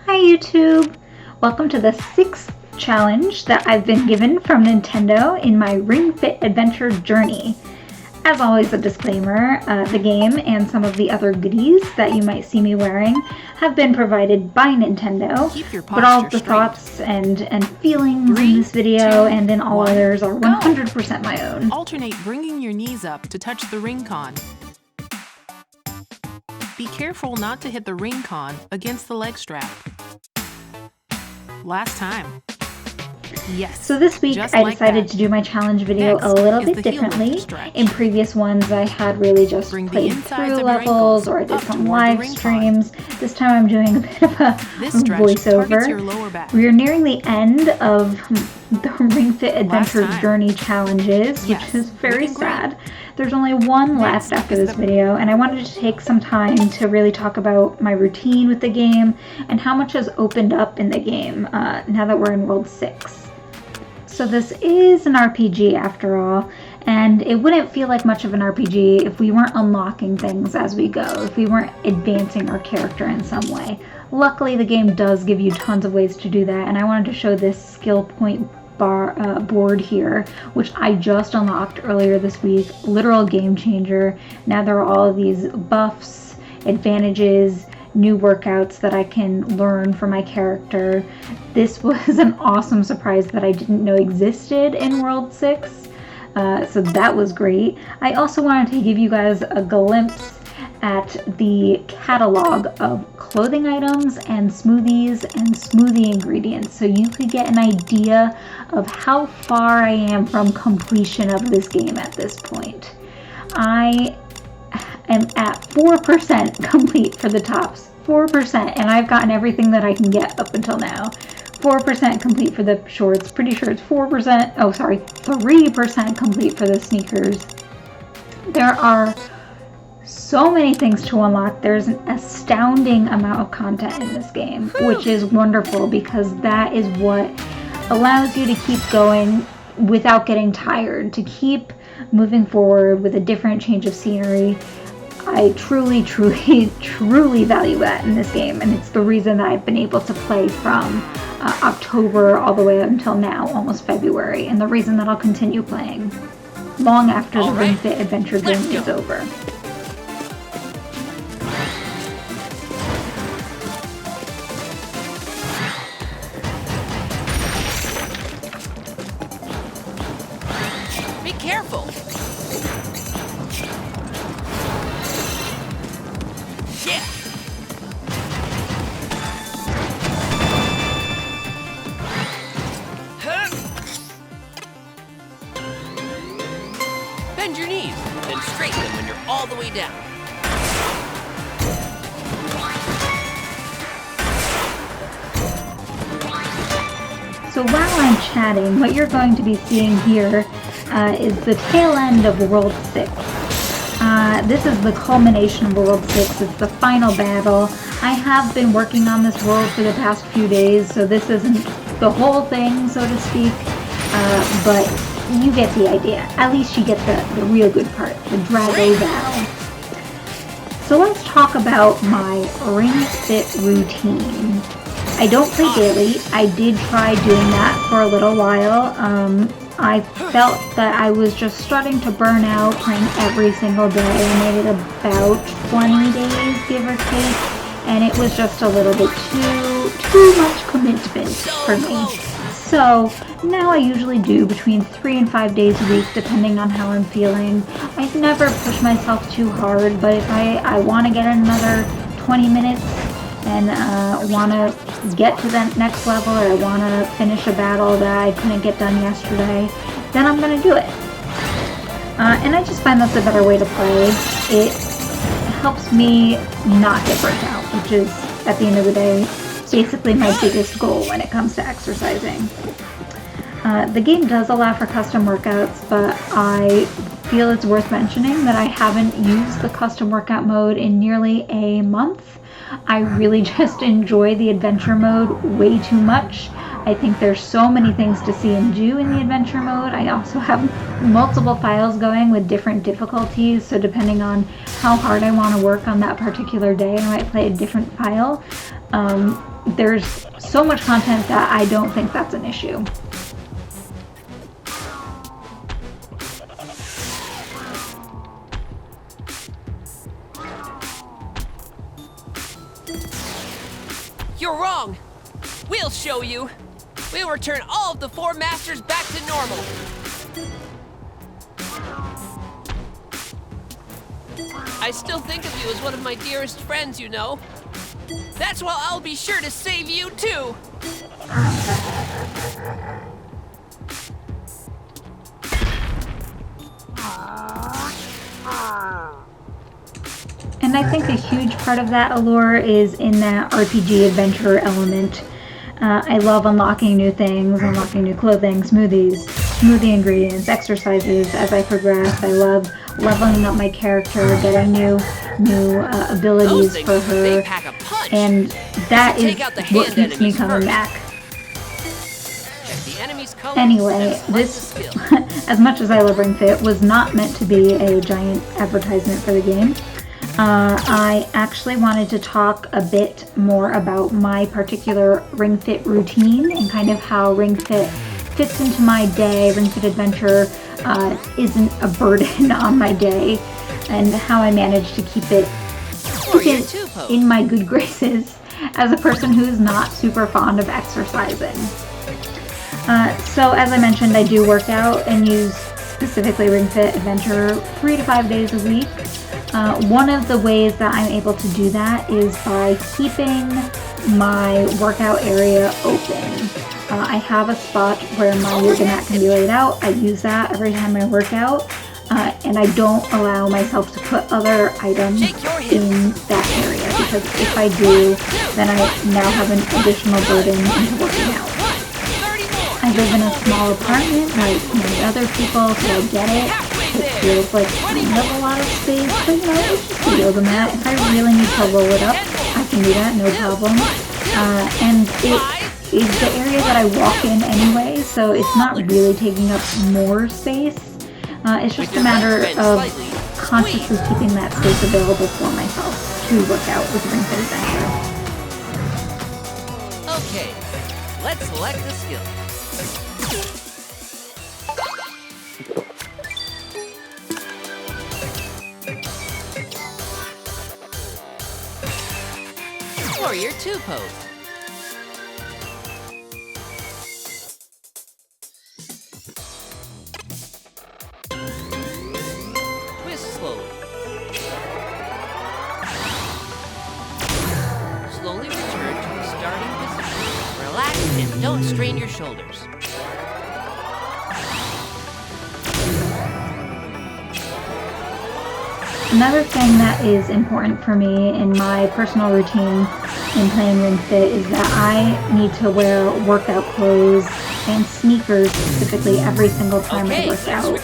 Hi YouTube! Welcome to the 6th challenge that I've been given from Nintendo in my Ring Fit Adventure journey. As always, a disclaimer, the game and some of the other goodies that you might see me wearing have been provided by Nintendo, but all of the thoughts and feelings in this video and in all others are 100% my own. Alternate bringing your knees up to touch the ring con. Be careful not to hit the ring con against the leg strap. Last time. Yes. So this week I decided to do my challenge video a little bit differently. In previous ones I had really just played through levels or I did some live streams. This time I'm doing a bit of a voiceover. We are nearing the end of the Ring Fit Adventure Journey challenges, which is very sad. There's only one left after this video, and I wanted to take some time to really talk about my routine with the game and how much has opened up in the game now that we're in World 6. So this is an RPG after all, and it wouldn't feel like much of an RPG if we weren't unlocking things as we go, if we weren't advancing our character in some way. Luckily, the game does give you tons of ways to do that, and I wanted to show this skill point board here, which I just unlocked earlier this week. Literal game changer. Now there are all of these buffs, advantages, new workouts that I can learn for my character. This was an awesome surprise that I didn't know existed in World 6, so that was great. I also wanted to give you guys a glimpse at the catalog of clothing items and smoothies and smoothie ingredients so you could get an idea of how far I am from completion of this game at this point. I am at 4% complete for the tops. 4%, and I've gotten everything that I can get up until now. 4% complete for the shorts. Pretty sure it's 4%, oh sorry, 3% complete for the sneakers. There are so many things to unlock. There's an astounding amount of content in this game, which is wonderful because that is what allows you to keep going without getting tired, to keep moving forward with a different change of scenery. I truly value that in this game, and it's the reason that I've been able to play from October all the way up until now, almost February, and the reason that I'll continue playing long after the Ring Fit Adventure journey is over. Be careful! Yeah! Bend your knees, then straighten them when you're all the way down. So while I'm chatting, what you're going to be seeing here is the tail end of World 6. This is the culmination of World 6. It's the final battle. I have been working on this world for the past few days, so this isn't the whole thing, so to speak, but you get the idea. At least you get the real good part, the Drago battle. So let's talk about my Ring Fit routine. I don't play daily. I did try doing that for a little while. I felt that I was just starting to burn out playing every single day. I made it about 20 days, give or take, and it was just a little bit too much commitment for me. So now I usually do between 3 and 5 days a week, depending on how I'm feeling. I never push myself too hard, but if I want to get another 20 minutes and want to get to the next level, or I want to finish a battle that I couldn't get done yesterday, then I'm going to do it. And I just find that's a better way to play. It helps me not get burnt out, which is, at the end of the day, basically my biggest goal when it comes to exercising. The game does allow for custom workouts, but I feel it's worth mentioning that I haven't used the custom workout mode in nearly a month. I really just enjoy the adventure mode way too much. I think there's so many things to see and do in the adventure mode. I also have multiple files going with different difficulties, so depending on how hard I want to work on that particular day, I might play a different file. there's so much content that I don't think that's an issue. You're wrong. We'll show you. We'll return all of the 4 masters back to normal. I still think of you as one of my dearest friends, you know. That's why I'll be sure to save you, too. And I think a huge part of that allure is in that RPG adventure element. I love unlocking new things, unlocking new clothing, smoothie ingredients, exercises as I progress. I love leveling up my character, getting new abilities for her, and that is what keeps me coming back. Anyway, this, as much as I love Ring Fit, was not meant to be a giant advertisement for the game. I actually wanted to talk a bit more about my particular Ring Fit routine and kind of how Ring Fit fits into my day. Ring Fit Adventure isn't a burden on my day, and how I manage to keep it in my good graces as a person who's not super fond of exercising. So as I mentioned, I do work out and use specifically Ring Fit Adventure 3 to 5 days a week. One of the ways that I'm able to do that is by keeping my workout area open. I have a spot where my yoga mat can be laid out. I use that every time I work out, and I don't allow myself to put other items in that area, because if I do, then I now have an additional burden into working out. I live in a small apartment like many other people, so I get it. It feels like kind of a lot of space, but you know, it's just a yoga mat. If I really need to roll it up, I can do that, no problem. And it is the area that I walk in anyway, so it's not really taking up more space. It's just a matter of consciously keeping that space available for myself to work out with Ring Fit Adventure. Okay, let's select the skill. Warrior 2 pose. Twist slowly. Slowly return to the starting position. Relax and don't strain your shoulders. Another thing that is important for me in my personal routine in playing Ring Fit is that I need to wear workout clothes and sneakers specifically every single time I work out.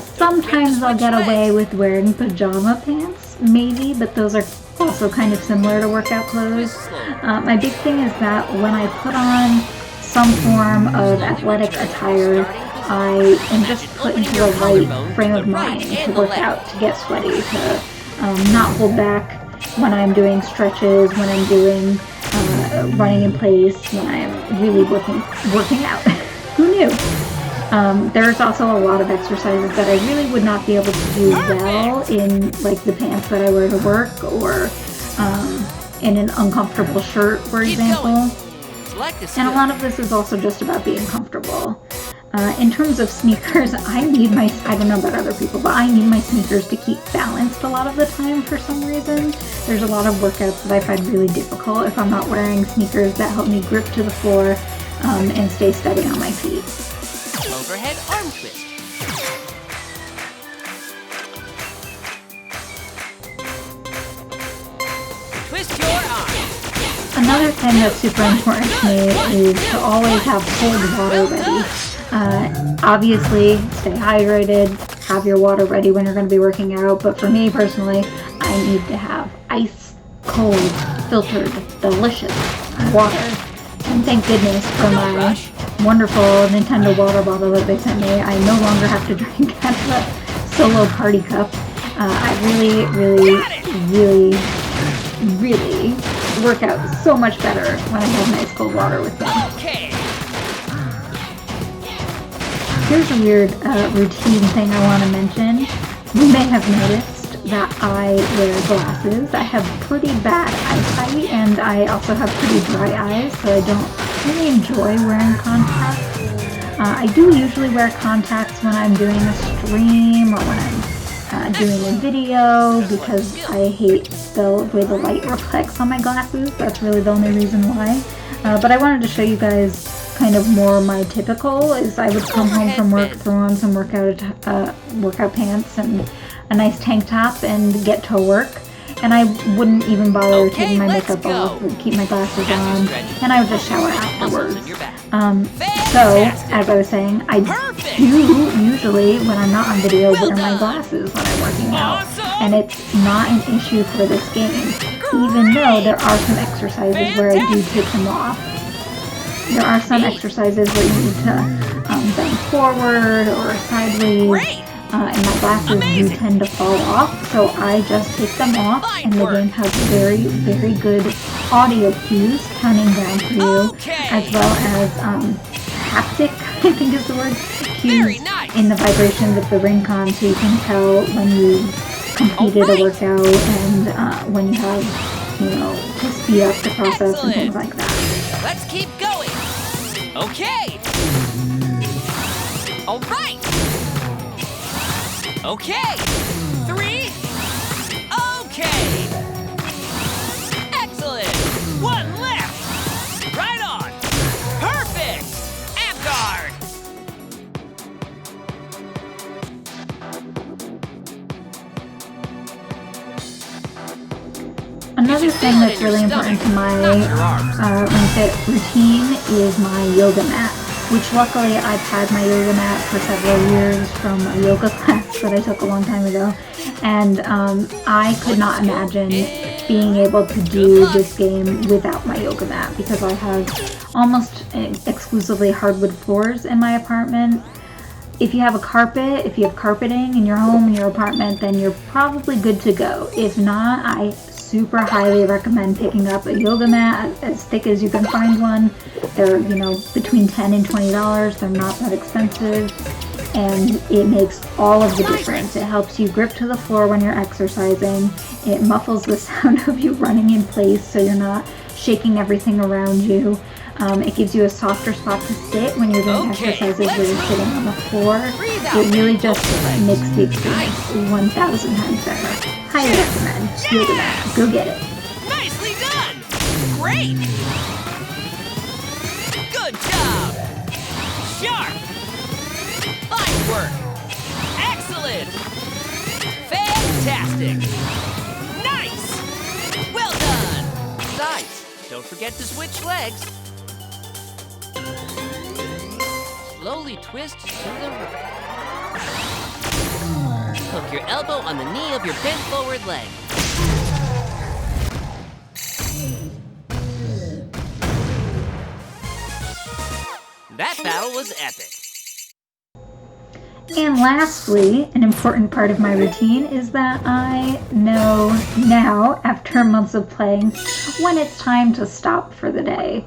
Sometimes I'll get away with wearing pajama pants, maybe, but those are also kind of similar to workout clothes. My big thing is that when I put on some form of athletic attire, I am just put into the right frame of mind to work out, to get sweaty, to not hold back when I'm doing stretches, when I'm doing running in place, when I'm really working out. Who knew? There's also a lot of exercises that I really would not be able to do well in like the pants that I wear to work, or in an uncomfortable shirt, for example. And a lot of this is also just about being comfortable. In terms of sneakers, I don't know about other people, but I need my sneakers to keep balanced a lot of the time for some reason. There's a lot of workouts that I find really difficult if I'm not wearing sneakers that help me grip to the floor and stay steady on my feet. Overhead arm twist. Twist your arm. Another thing that's super important to me is to always have cold water ready. Obviously, stay hydrated, have your water ready when you're going to be working out, but for me personally, I need to have ice cold, filtered, delicious water. And thank goodness for my wonderful Nintendo water bottle that they sent me. I no longer have to drink out of a solo party cup. I really work out so much better when I have nice cold water with me. Okay. Here's a weird routine thing I want to mention. You may have noticed that I wear glasses. I have pretty bad eyesight, and I also have pretty dry eyes, so I don't really enjoy wearing contacts. I do usually wear contacts when I'm doing a stream or when I'm doing a video, because I hate the way the light reflects on my glasses. That's really the only reason why. But I wanted to show you guys kind of more my typical is I would come home from work, throw on some workout pants and a nice tank top and get to work. And I wouldn't even bother taking my makeup off, or keep my glasses on, and I would just shower afterwards. So, as I was saying, I do usually, when I'm not on video, wear my glasses when I'm working out. And it's not an issue for this game, even though there are some exercises where I do take them off. There are some exercises where you need to bend forward or sideways. And my glasses do tend to fall off, so I just take them off, and the game has very, very good audio cues counting down for you, as well as haptic, I think is the word, cues in the vibrations of the ring con, so you can tell when you completed a workout and when you have, you know, to speed up the process and things like that. Let's keep going. Okay. All right. Okay. 3. Okay. Excellent. 1 left. Right on. Perfect. Amp guard. Another thing that's really important to my Ring Fit routine is my yoga mat, which luckily I've had my yoga mat for several years from a yoga class that I took a long time ago, and I could not imagine being able to do this game without my yoga mat, because I have almost exclusively hardwood floors in my apartment. If you have a carpet, if you have carpeting in your home, in your apartment, then you're probably good to go. If not, I super highly recommend picking up a yoga mat as thick as you can find one. They're, you know, between $10 and $20. They're not that expensive, and it makes all of the difference. It helps you grip to the floor when you're exercising. It muffles the sound of you running in place so you're not shaking everything around you. It gives you a softer spot to sit when you're doing exercises where you're sitting on the floor. It really just makes the experience 1,000 times better. Highly recommend. Yoga mat. Go get it. Nicely done. Great. Good job. Sharp. Fine work. Excellent. Fantastic. Nice. Well done. Besides, don't forget to switch legs. Slowly twist to the right. Hook your elbow on the knee of your bent forward leg. That battle was epic. And lastly, an important part of my routine is that I know now, after months of playing, when it's time to stop for the day.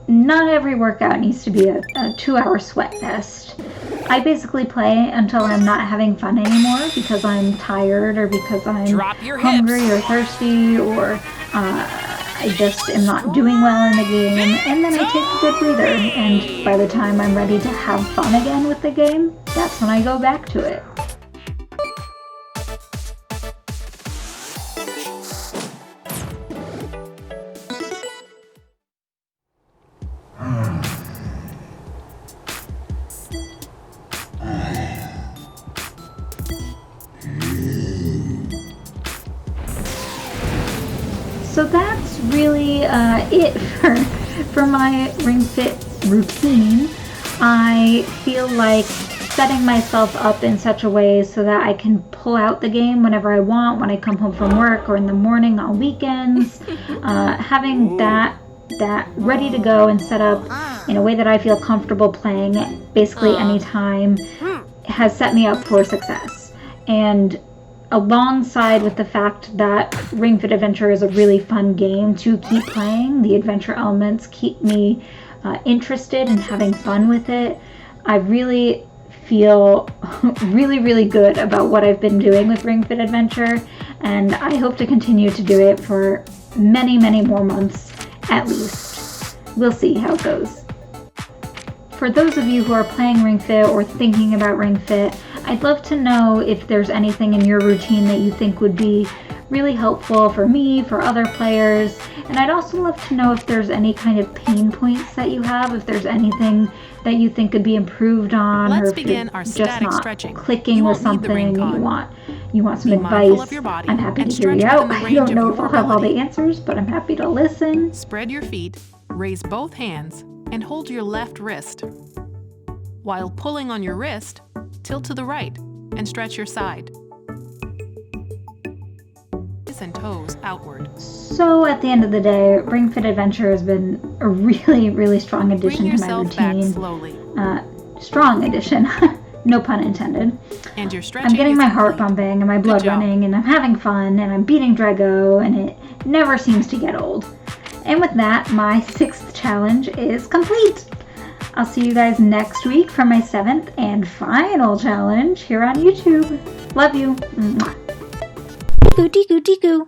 Not every workout needs to be a 2-hour sweat fest. I basically play until I'm not having fun anymore because I'm tired, or because I'm hungry or thirsty, or I just am not doing well in the game, and then I take a good breather, and by the time I'm ready to have fun again with the game, that's when I go back to it. So that's really it for my Ring Fit routine. I feel like setting myself up in such a way so that I can pull out the game whenever I want, when I come home from work or in the morning on weekends. Having that ready to go and set up in a way that I feel comfortable playing it basically anytime has set me up for success. And alongside with the fact that Ring Fit Adventure is a really fun game to keep playing, the adventure elements keep me interested in having fun with it. I really feel really good about what I've been doing with Ring Fit Adventure, and I hope to continue to do it for many more months at least. We'll see how it goes. For those of you who are playing Ring Fit or thinking about Ring Fit, I'd love to know if there's anything in your routine that you think would be really helpful for me, for other players, and I'd also love to know if there's any kind of pain points that you have, if there's anything that you think could be improved on, Let's or if begin you're our just static not stretching. clicking You with won't need the ring something, con. you want some Be mindful advice. of your body I'm happy and to hear you stretch out. within the I range don't of know your if I'll have all the ability. answers, but I'm happy to listen. Spread your feet, raise both hands, and hold your left wrist. While pulling on your wrist, tilt to the right and stretch your side. And toes outward. So at the end of the day, Ring Fit Adventure has been a really strong addition Bring to my yourself back routine. slowly. Strong addition, no pun intended. And your stretching I'm getting is my heart complete. pumping and my blood job. running, and I'm having fun, and I'm beating Drago, and it never seems to get old. And with that, my 6th challenge is complete. I'll see you guys next week for my 7th and final challenge here on YouTube. Love you. Mwah. Tiku tiku tiku.